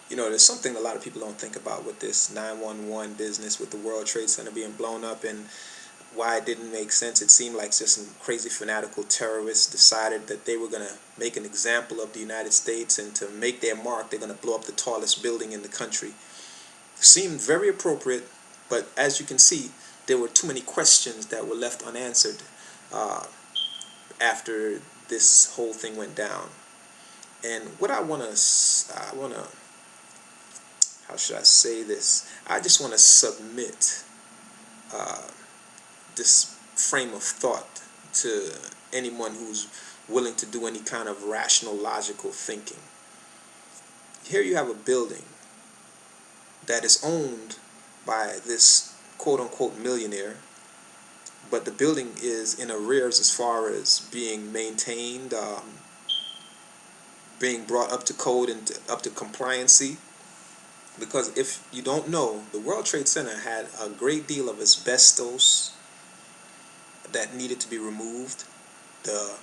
You know, there's something a lot of people don't think about with this 911 business, with the World Trade Center being blown up, and why it didn't make sense. It seemed like just some crazy fanatical terrorists decided that they were going to make an example of the United States, and to make their mark, they're going to blow up the tallest building in the country. Seemed very appropriate, but as you can see, there were too many questions that were left unanswered uh, after this whole thing went down. And what how should I say this? I just want to submit uh, this frame of thought to anyone who's willing to do any kind of rational, logical thinking. Here you have a building that is owned by this quote-unquote millionaire, but the building is in arrears as far as being maintained, being brought up to code and up to compliancy. Because if you don't know, the World Trade Center had a great deal of asbestos that needed to be removed. The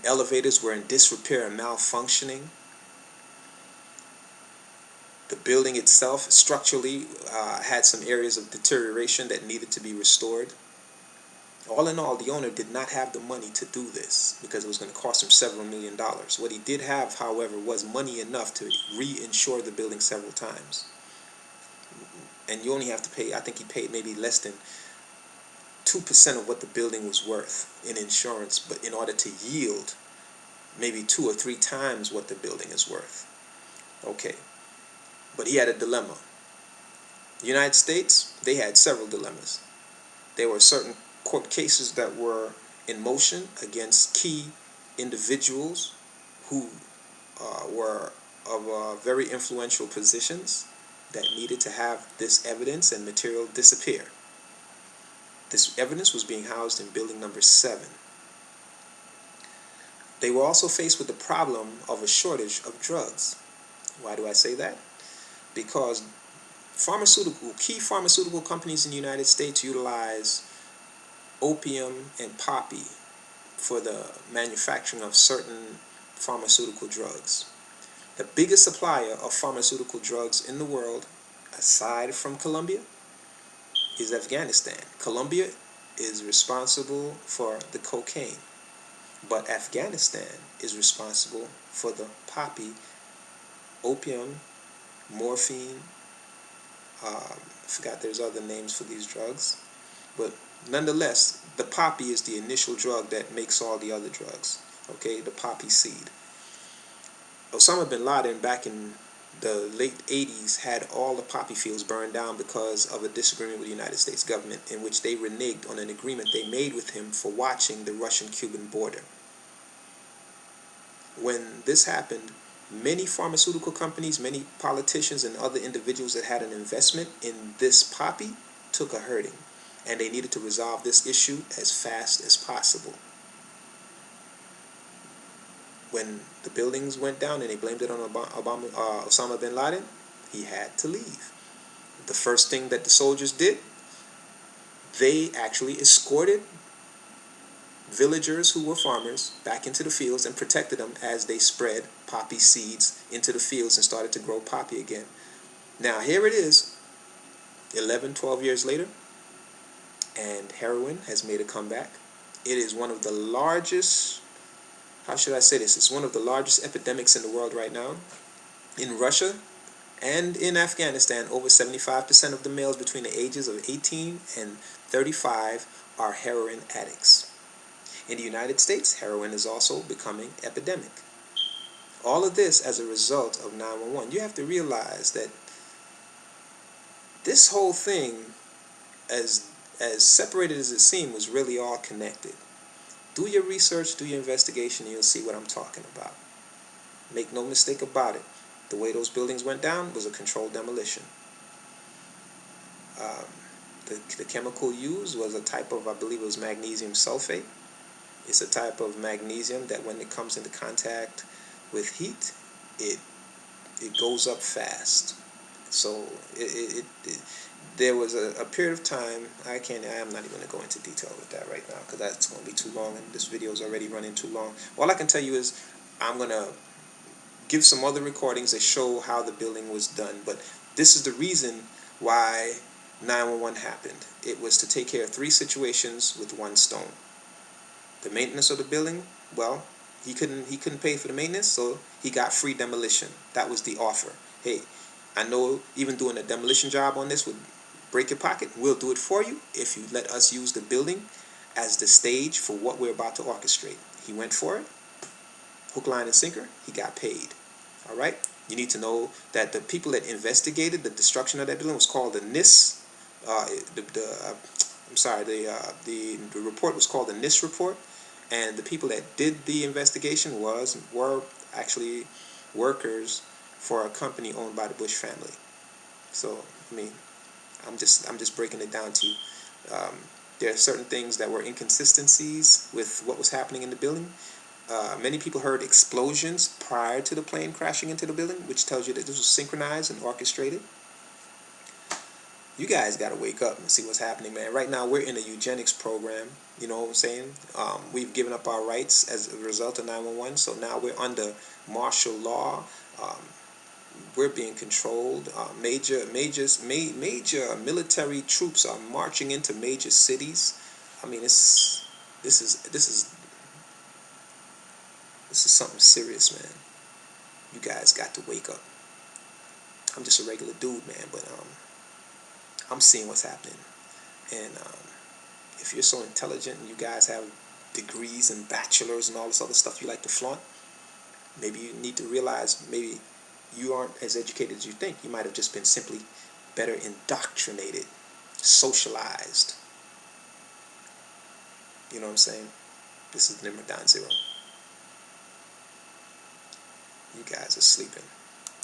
elevators were in disrepair and malfunctioning. The building itself structurally had some areas of deterioration that needed to be restored. All in all, the owner did not have the money to do this because it was going to cost him several $1,000,000. What he did have, however, was money enough to reinsure the building several times. And you only have to pay, I think he paid maybe less than 2% of what the building was worth in insurance, but in order to yield maybe 2 or 3 times what the building is worth. Okay, but he had a dilemma. The United States, they had several dilemmas. There were certain court cases that were in motion against key individuals who were of very influential positions that needed to have this evidence and material disappear. This evidence was being housed in building number 7. They were also faced with the problem of a shortage of drugs. Why do I say that? Because key pharmaceutical companies in the United States utilize opium and poppy for the manufacturing of certain pharmaceutical drugs. The biggest supplier of pharmaceutical drugs in the world, aside from Colombia, is Afghanistan. Colombia is responsible for the cocaine, but Afghanistan is responsible for the poppy, opium, morphine. I forgot there's other names for these drugs, but nonetheless, the poppy is the initial drug that makes all the other drugs. Okay, the poppy seed. Osama bin Laden, back in the late 80s, had all the poppy fields burned down because of a disagreement with the United States government, in which they reneged on an agreement they made with him for watching the Russian-Cuban border. When this happened, many pharmaceutical companies, many politicians, and other individuals that had an investment in this poppy took a hurting, and they needed to resolve this issue as fast as possible. When the buildings went down and they blamed it on Osama bin Laden, he had to leave. The first thing that the soldiers did, they actually escorted villagers who were farmers back into the fields and protected them as they spread poppy seeds into the fields and started to grow poppy again. Now here it is, 11, 12 years later, and heroin has made a comeback. It is one of the largest, how should I say this? It's one of the largest epidemics in the world right now. In Russia and in Afghanistan, over 75% of the males between the ages of 18 and 35 are heroin addicts. In the United States, heroin is also becoming epidemic. All of this as a result of 911. You have to realize that this whole thing, as separated as it seemed, was really all connected. Do your research, do your investigation, and you'll see what I'm talking about. Make no mistake about it. The way those buildings went down was a controlled demolition. The chemical used was a type of, I believe it was magnesium sulfate. It's a type of magnesium that when it comes into contact with heat, it goes up fast. So there was a period of time, I'm not even going to go into detail with that right now because that's going to be too long and this video is already running too long. All I can tell you is I'm going to give some other recordings that show how the building was done. But this is the reason why 911 happened. It was to take care of 3 situations with 1 stone. The maintenance of the building, well, he couldn't pay for the maintenance, so he got free demolition. That was the offer. Hey, I know even doing a demolition job on this would break your pocket. We'll do it for you if you let us use the building as the stage for what we're about to orchestrate. He went for it. Hook, line, and sinker. He got paid. All right. You need to know that the people that investigated the destruction of that building was called the NIS. The report was called the NIS report, and the people that did the investigation were actually workers for a company owned by the Bush family. So I mean, I'm just breaking it down to you. There are certain things that were inconsistencies with what was happening in the building. Many people heard explosions prior to the plane crashing into the building, which tells you that this was synchronized and orchestrated. You guys got to wake up and see what's happening, man. Right now, we're in a eugenics program. You know what I'm saying? We've given up our rights as a result of 911, so now we're under martial law. We're being controlled. Major military troops are marching into major cities. I mean, this is something serious, man. You guys got to wake up. I'm just a regular dude, man, but I'm seeing what's happening. And if you're so intelligent and you guys have degrees and bachelors and all this other stuff you like to flaunt, maybe you need to realize maybe you aren't as educated as you think. You might have just been simply better indoctrinated, socialized. You know what I'm saying? This is Nimmer Don Zero. You guys are sleeping.